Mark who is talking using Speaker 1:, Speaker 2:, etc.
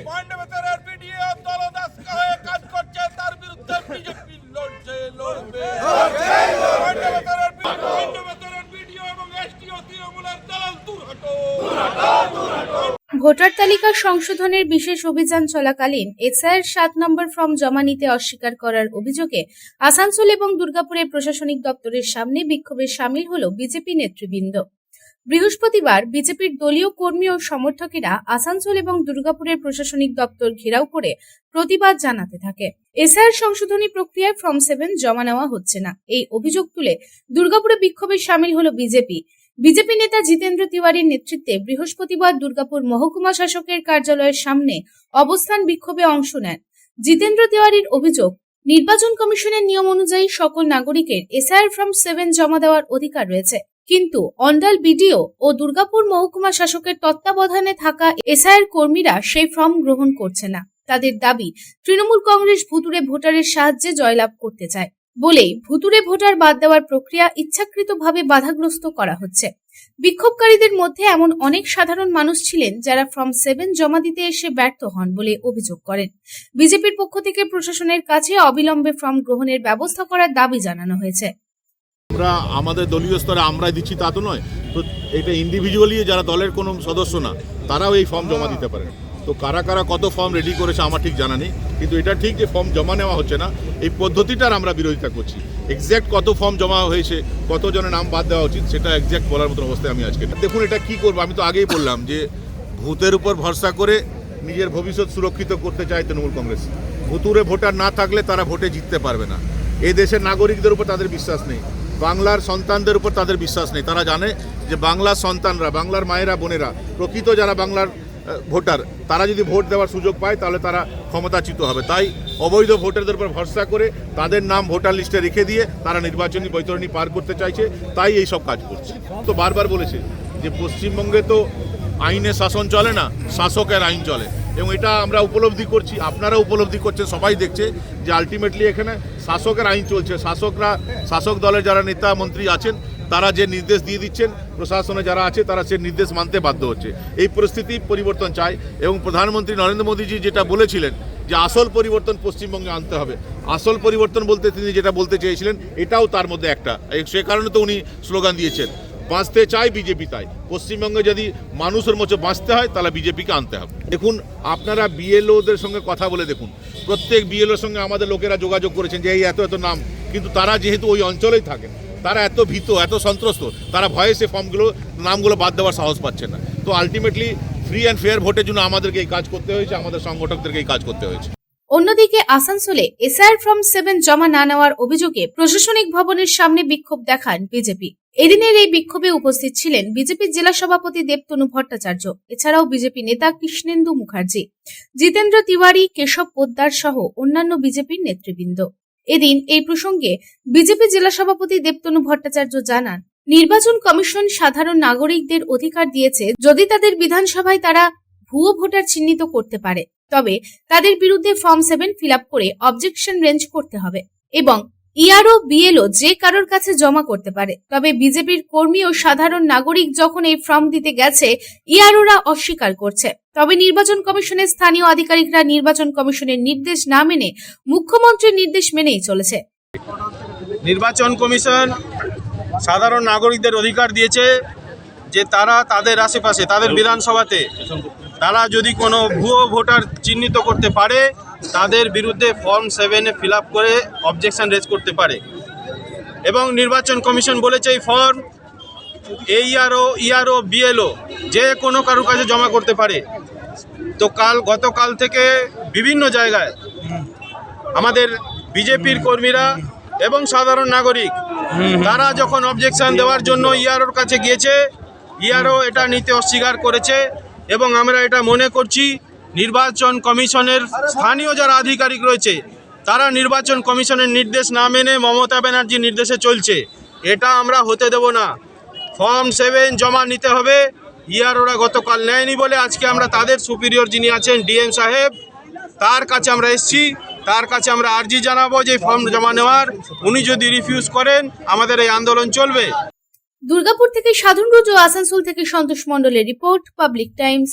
Speaker 1: পাণ্ডবেশ্বরের video দলদাস হয়ে কাজ করছে, তার বিরুদ্ধে বিজেপি লড়ছে, লড়বে। পাণ্ডবেশ্বরের ভিডিও এবং এসটিও তৃণমূলের দল দূর হটো।
Speaker 2: ভোটার তালিকা সংশোধনের বিশেষ অভিযান চলাকালীন এসআইয়ের 7 নম্বর ফর্ম জমা নিতে অস্বীকার করার অভিযোগে আসানসোল এবং দুর্গাপুরের প্রশাসনিক দপ্তরের সামনে বিক্ষোভে সামিল হল বিজেপি নেতৃবৃন্দ। বৃহস্পতিবার বিজেপির দলীয় কর্মী ও সমর্থকেরা আসানসোল এবং দুর্গাপুরের প্রশাসনিক দপ্তর ঘেরাও করে প্রতিবাদ জানাতে থাকে। এসআইআর সংশোধনী প্রক্রিয়ায় ফর্ম 7 জমা নেওয়া হচ্ছে না, এই অভিযোগ তুলে দুর্গাপুরে বিক্ষোভে সামিল হল বিজেপি নেতা জিতেন্দ্র তিওয়ারির নেতৃত্বে বৃহস্পতিবার দুর্গাপুর মহকুমা শাসকের কার্যালয়ের সামনে অবস্থান বিক্ষোভে অংশ নেন। জিতেন্দ্র তিওয়ারির অভিযোগ, নির্বাচন কমিশনের নিয়ম অনুযায়ী সকল নাগরিকের এসআইআর ফর্ম 7 জমা দেওয়ার অধিকার রয়েছে, কিন্তু অন্ডাল বিডিও ও দুর্গাপুর মহকুমা শাসকের তত্ত্বাবধানে থাকা এসআইআর কর্মীরা সেই ফর্ম গ্রহণ করছে না। তাদের দাবি, তৃণমূল কংগ্রেস ভুতুড়ে ভোটারের সাহায্যে জয়লাভ করতে চায় বলেই ভুতুড়ে ভোটার বাদ দেওয়ার প্রক্রিয়া ইচ্ছাকৃতভাবে বাধাগ্রস্ত করা হচ্ছে। বিক্ষোভকারীদের মধ্যে এমন অনেক সাধারণ মানুষ ছিলেন যারা ফর্ম 7 জমা দিতে এসে ব্যর্থ হন বলে অভিযোগ করেন। বিজেপির পক্ষ থেকে প্রশাসনের কাছে অবিলম্বে ফর্ম গ্রহণের ব্যবস্থা করার দাবি জানানো হয়েছে।
Speaker 3: আমরা আমাদের দলীয় স্তরে আমরাই দিচ্ছি তা তো নয়, তো এটা ইন্ডিভিজুয়ালি যারা দলের কোনো সদস্য না তারাও এই ফর্ম জমা দিতে পারেন। তো কারা কারা কত ফর্ম রেডি করেছে আমার ঠিক জানা নেই, কিন্তু এটা ঠিক যে ফর্ম জমা নেওয়া হচ্ছে না, এই পদ্ধতিটার আমরা বিরোধিতা করছি। এক্স্যাক্ট কত ফর্ম জমা হয়েছে, কতজনের নাম বাদ দেওয়া উচিত সেটা এক্স্যাক্ট বলার মতো অবস্থায় আমি আজকে। দেখুন এটা কি করবো, আমি তো আগেই বললাম যে ভূতের উপর ভরসা করে নিজের ভবিষ্যৎ সুরক্ষিত করতে চায় তৃণমূল কংগ্রেস। ভুতুরে ভোটার না থাকলে তারা ভোটে জিততে পারবে না। এই দেশের নাগরিকদের উপর তাদের বিশ্বাস নেই, বাংলার সন্তানদের উপর তাদের বিশ্বাস নেই। তারা জানে যে বাংলার সন্তানরা, বাংলার মায়েরা বোনেরা, প্রকৃত যারা বাংলার ভোটার, তারা যদি ভোট দেওয়ার সুযোগ পায় তাহলে তারা ক্ষমতাচ্যুত হবে। তাই অবৈধ ভোটারদের উপর ভরসা করে তাদের নাম ভোটার লিস্টে রেখে দিয়ে তারা নির্বাচনী বৈতরণী পার করতে চাইছে, তাই এই সব কাজ করছে। তো বারবার বলেছে যে পশ্চিমবঙ্গে তো আইনের শাসন চলে না, শাসকের আইন চলে, এবং এটা আমরা উপলব্ধি করছি, আপনারা উপলব্ধি করছেন, সবাই দেখছে যে আলটিমেটলি এখানে শাসকের আইন চলছে। শাসক দলের যারা নেতা মন্ত্রী আছেন তারা যে নির্দেশ দিয়ে দিচ্ছেন, প্রশাসনে যারা আছে তারা সে নির্দেশ মানতে বাধ্য হচ্ছে। এই পরিস্থিতি পরিবর্তন চাই, এবং প্রধানমন্ত্রী নরেন্দ্র মোদীজি যেটা বলেছিলেন যে আসল পরিবর্তন পশ্চিমবঙ্গে আনতে হবে, আসল পরিবর্তন বলতে তিনি যেটা বলতে চেয়েছিলেন এটাও তার মধ্যে একটা। সে কারণে তো উনি স্লোগান দিয়েছেন, বাঁচতে চাই বিজেপি তাই। পশ্চিমবঙ্গে যদি মানুষের মতো বাঁচতে হয় তাহলে বিজেপিকে আনতে হবে। দেখুন আপনারা বিএলওদের সঙ্গে কথা বলে দেখুন, প্রত্যেক বিএলওর সঙ্গে আমাদের লোকেরা যোগাযোগ করেছেন যে এই এত এত নাম, কিন্তু তারা যেহেতু ওই অঞ্চলেই থাকেন, তারা এত ভীত, এত সন্ত্রস্ত, তারা ভয়ে সে নামগুলো বাদ দেওয়ার সাহস পাচ্ছেন না। তো আলটিমেটলি ফ্রি অ্যান্ড ফেয়ার ভোটের জন্য আমাদেরকে এই কাজ করতে হয়েছে, আমাদের সংগঠকদেরকে এই কাজ করতে হয়েছে।
Speaker 2: অন্যদিকে আসানসোলে এসআইআর ফর্ম 7 জমা না নেওয়ার অভিযোগে প্রশাসনিক ভবনের সামনে বিক্ষোভ দেখান বিজেপি। এদিনের এই বিক্ষোভে উপস্থিত ছিলেন বিজেপির জেলা সভাপতি দেবতনু ভট্টাচার্য, এছাড়াও বিজেপি নেতা কৃষ্ণেন্দু মুখার্জি, জিতেন্দ্র তিওয়ারি, কেশব পোদ্দার সহ অন্যান্য বিজেপির নেতৃবৃন্দ। এদিন এই প্রসঙ্গে বিজেপি জেলা সভাপতি দেবতনু ভট্টাচার্য জানান, নির্বাচন কমিশন সাধারণ নাগরিকদের অধিকার দিয়েছে যদি তাদের বিধানসভায় তারা ভুয়ো ভোটার চিহ্নিত করতে পারে, তবে তাদের বিরুদ্ধে ফর্ম 7 ফিল আপ করে অবজেকশন রেঞ্জ করতে হবে এবং ইআরও বিএলও যে কারোর কাছে জমা করতে পারে। তবে বিজেপির কর্মী ও সাধারণ নাগরিক যখন এই ফর্ম দিতে গেছে ইআরওরা অস্বীকার করছে। তবে নির্বাচন কমিশনের স্থানীয় আধিকারিকরা নির্বাচন কমিশনের নির্দেশ না মেনে মুখ্যমন্ত্রীর নির্দেশ মেনেই চলেছে।
Speaker 4: নির্বাচন কমিশন সাধারণ নাগরিকদের অধিকার দিয়েছে যে তারা তাদের আশেপাশে, তাদের বিধানসভাতে তারা যদি কোনো ভুয়ো ভোটার চিহ্নিত করতে পারে তাদের বিরুদ্ধে ফর্ম 7 ফিল আপ করে অবজেকশন রেজ করতে পারে। এবং নির্বাচন কমিশন বলেছে এই ফর্ম ইআরও বিএলও যে কোনো কারোর কাছে জমা করতে পারে। তো গতকাল থেকে বিভিন্ন জায়গায় আমাদের বিজেপির কর্মীরা এবং সাধারণ নাগরিক তারা যখন অবজেকশন দেওয়ার জন্য ইআরওর কাছে গিয়েছে, ইআরও এটা নিতে অস্বীকার করেছে। এবং আমরা এটা মনে করছি নির্বাচন কমিশনের স্থানীয় যারা আধিকারিক রয়েছে তারা নির্বাচন কমিশনের নির্দেশ না মেনে মমতা ব্যানার্জির নির্দেশে চলছে, এটা আমরা হতে দেব না। ফর্ম 7 জমা নিতে হবে। ইআরওরা গতকাল নেয়নি বলে আজকে আমরা তাদের সুপিরিয়র যিনি আছেন ডিএম সাহেব, তার কাছে আমরা এসেছি, তার কাছে আমরা আর্জি জানাবো যে ফর্ম জমা নেওয়ার। উনি যদি রিফিউজ করেন আমাদের এই আন্দোলন চলবে।
Speaker 2: দুর্গাপুর থেকে সাধন রুজ ও আসানসোল থেকে সন্তোষ মণ্ডলের রিপোর্ট, পাবলিক টাইমস।